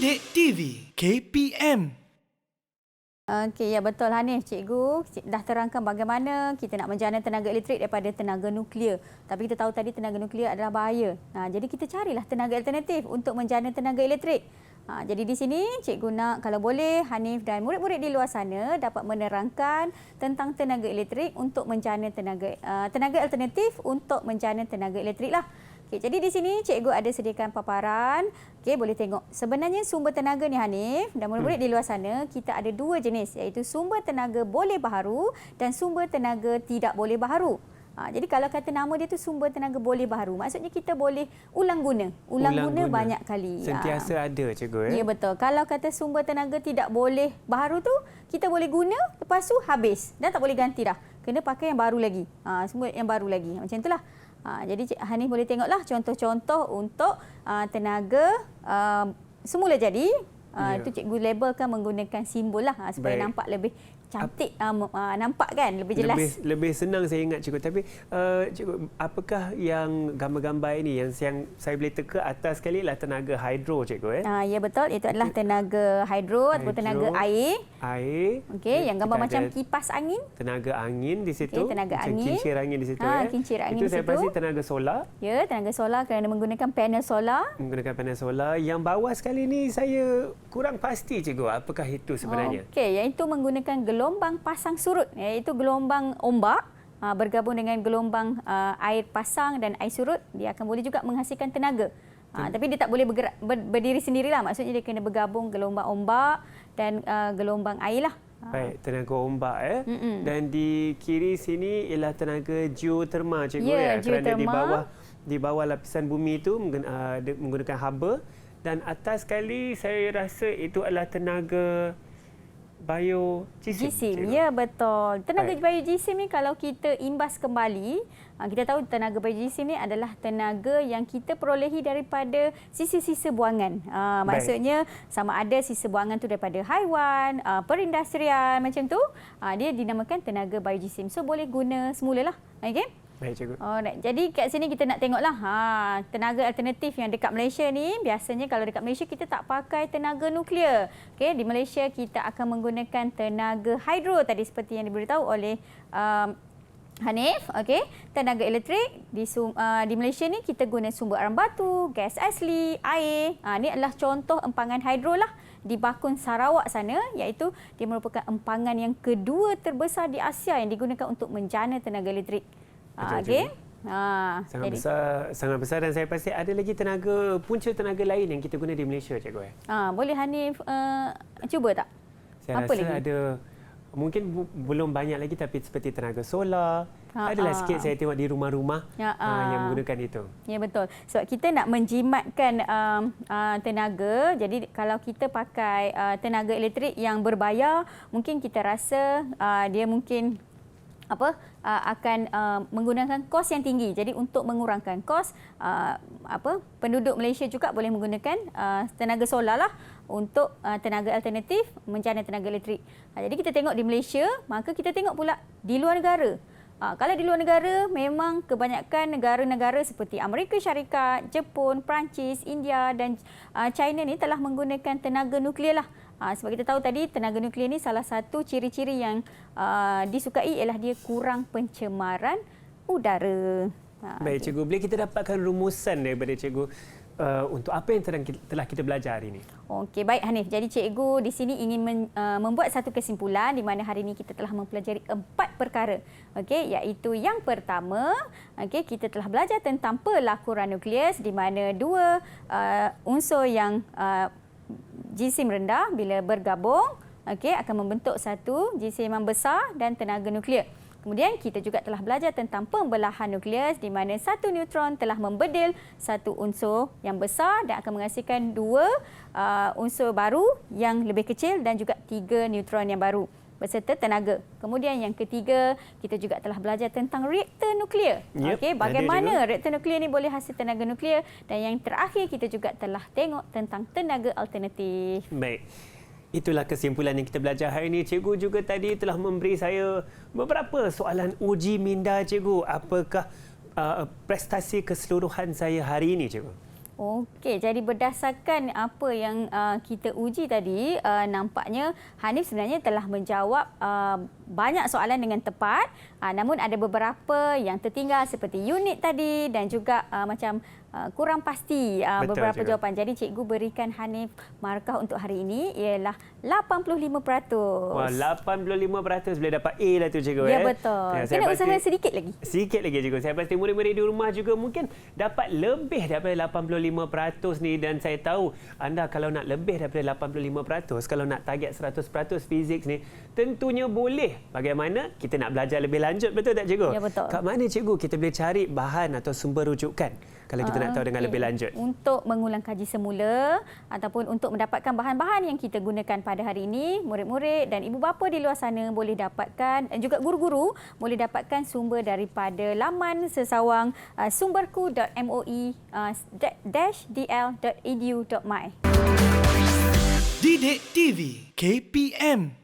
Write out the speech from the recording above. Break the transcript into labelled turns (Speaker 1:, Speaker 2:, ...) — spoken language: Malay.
Speaker 1: Didik TV KPM.
Speaker 2: Okey, ya betul Hanif. Cikgu dah terangkan bagaimana kita nak menjana tenaga elektrik daripada tenaga nuklear. Tapi kita tahu tadi tenaga nuklear adalah bahaya. Jadi kita carilah tenaga alternatif untuk menjana tenaga elektrik. Jadi di sini cikgu nak kalau boleh Hanif dan murid-murid di luar sana dapat menerangkan tentang tenaga elektrik untuk menjana tenaga alternatif untuk menjana tenaga elektrik lah. Okay, jadi di sini cikgu ada sediakan paparan. Okey, boleh tengok. Sebenarnya sumber tenaga ni Hanif dan murid-murid di luar sana, kita ada dua jenis iaitu sumber tenaga boleh baharu dan sumber tenaga tidak boleh baharu. Jadi kalau kata nama dia tu sumber tenaga boleh baharu, maksudnya kita boleh ulang guna banyak kali.
Speaker 3: Sentiasa ada cikgu
Speaker 2: Ya betul. Kalau kata sumber tenaga tidak boleh baharu tu, kita boleh guna lepas tu habis dan tak boleh ganti dah. Kena pakai yang baru lagi. Sumber yang baru lagi. Macam itulah. Jadi Hanif boleh tengoklah contoh-contoh untuk tenaga semula jadi. Itu cikgu labelkan menggunakan simbol lah supaya nampak lebih cantik, nampak kan lebih jelas.
Speaker 3: Lebih senang saya ingat cikgu. Tapi cikgu, apakah yang gambar-gambar ini yang saya boleh teka atas sekali lah tenaga hidro cikgu
Speaker 2: Ya betul, itu adalah tenaga hidro ataupun tenaga air. Okey, yang gambar macam kipas angin.
Speaker 3: Tenaga angin di situ.
Speaker 2: Tenaga angin.
Speaker 3: Kincir angin di situ
Speaker 2: kincir angin
Speaker 3: itu
Speaker 2: di situ.
Speaker 3: saya pasti tenaga solar.
Speaker 2: Ya, tenaga solar kerana menggunakan panel solar.
Speaker 3: Menggunakan panel solar. Yang bawah sekali ni saya kurang pasti cikgu, apakah itu sebenarnya?
Speaker 2: Okey, iaitu menggunakan gelombang pasang surut, iaitu gelombang ombak bergabung dengan gelombang air pasang dan air surut, dia akan boleh juga menghasilkan tenaga. Tapi dia tak boleh bergerak berdiri sendirilah, maksudnya dia kena bergabung gelombang ombak dan gelombang air lah.
Speaker 3: Baik, tenaga ombak Dan di kiri sini ialah tenaga geoterma cikgu kerana di bawah lapisan bumi itu menggunakan haba. Dan atas sekali saya rasa itu adalah tenaga biojisim.
Speaker 2: Ya betul. Tenaga biojisim ni kalau kita imbas kembali, kita tahu tenaga biojisim ni adalah tenaga yang kita perolehi daripada sisa-sisa buangan. Maksudnya sama ada sisa buangan tu daripada haiwan, perindustrian macam tu, dia dinamakan tenaga biojisim. So boleh guna semulalah. Okey?
Speaker 3: Baik cikgu.
Speaker 2: Alright. Jadi kat sini kita nak tengoklah tenaga alternatif yang dekat Malaysia ni. Biasanya kalau dekat Malaysia kita tak pakai tenaga nuklear. Okey, di Malaysia kita akan menggunakan tenaga hidro tadi seperti yang diberitahu oleh Hanif. Okey, tenaga elektrik di Malaysia ni kita guna sumber aram batu, gas asli, air. Ni adalah contoh empangan hidro lah di Bakun Sarawak sana, iaitu dia merupakan empangan yang kedua terbesar di Asia yang digunakan untuk menjana tenaga elektrik. Okey.
Speaker 3: Sangat besar dan saya pasti ada lagi punca tenaga lain yang kita guna di Malaysia cikgu.
Speaker 2: Boleh Hanif cuba tak?
Speaker 3: Saya rasa ada, mungkin belum banyak lagi tapi seperti tenaga solar. Adalah sikit saya tengok di rumah-rumah yang menggunakan itu. Ya
Speaker 2: betul. Sebab kita nak menjimatkan tenaga, jadi kalau kita pakai tenaga elektrik yang berbayar, mungkin kita rasa dia mungkin akan menggunakan kos yang tinggi. Jadi untuk mengurangkan kos, penduduk Malaysia juga boleh menggunakan tenaga solar lah untuk tenaga alternatif menjana tenaga elektrik. Jadi kita tengok di Malaysia, maka kita tengok pula di luar negara. Kalau di luar negara, memang kebanyakan negara-negara seperti Amerika Syarikat, Jepun, Perancis, India dan China ni telah menggunakan tenaga nuklear lah. Sebab kita tahu tadi tenaga nuklear ni salah satu ciri-ciri yang disukai ialah dia kurang pencemaran udara.
Speaker 3: Baik cikgu, boleh kita dapatkan rumusan daripada cikgu untuk apa yang telah kita belajar hari ini?
Speaker 2: Okey, baik Hanif. Jadi cikgu di sini ingin membuat satu kesimpulan di mana hari ini kita telah mempelajari 4 perkara. Okey, iaitu yang pertama, kita telah belajar tentang pelakuran nukleus di mana dua unsur yang jisim rendah bila bergabung akan membentuk satu jisim yang besar dan tenaga nuklear. Kemudian kita juga telah belajar tentang pembelahan nukleus di mana satu neutron telah membedil satu unsur yang besar dan akan menghasilkan dua unsur baru yang lebih kecil dan juga 3 neutron yang baru beserta tenaga. Kemudian yang ketiga, kita juga telah belajar tentang reaktor nuklear. Bagaimana reaktor nuklear ni boleh hasil tenaga nuklear, dan yang terakhir kita juga telah tengok tentang tenaga alternatif.
Speaker 3: Baik. Itulah kesimpulan yang kita belajar hari ini. Cikgu juga tadi telah memberi saya beberapa soalan uji minda cikgu. Apakah prestasi keseluruhan saya hari ini cikgu?
Speaker 2: Okey, jadi berdasarkan apa yang kita uji tadi, nampaknya Hanif sebenarnya telah menjawab banyak soalan dengan tepat. Namun ada beberapa yang tertinggal seperti unit tadi dan juga macam kurang pasti beberapa
Speaker 3: juga.
Speaker 2: jawapan. Jadi cikgu berikan Hanif markah untuk hari ini ialah 85%.
Speaker 3: Wah, 85% boleh dapat A lah tu cikgu.
Speaker 2: Ya, betul. Kena usaha sedikit lagi.
Speaker 3: Sikit lagi cikgu. Saya pasti murid-murid di rumah juga mungkin dapat lebih daripada 85% ni, dan saya tahu anda kalau nak lebih daripada 85%, kalau nak target 100% fizik ni, tentunya boleh. Bagaimana? Kita nak belajar lebih lanjut, betul tak cikgu?
Speaker 2: Ya, betul.
Speaker 3: Kat mana cikgu kita boleh cari bahan atau sumber rujukan kalau kita nak tahu dengan lebih lanjut?
Speaker 2: Untuk mengulang kaji semula ataupun untuk mendapatkan bahan-bahan yang kita gunakan pada hari ini, murid-murid dan ibu bapa di luar sana boleh dapatkan, dan juga guru-guru boleh dapatkan sumber daripada laman sesawang sumberku.moi-dl.edu.my.
Speaker 1: Didik TV KPM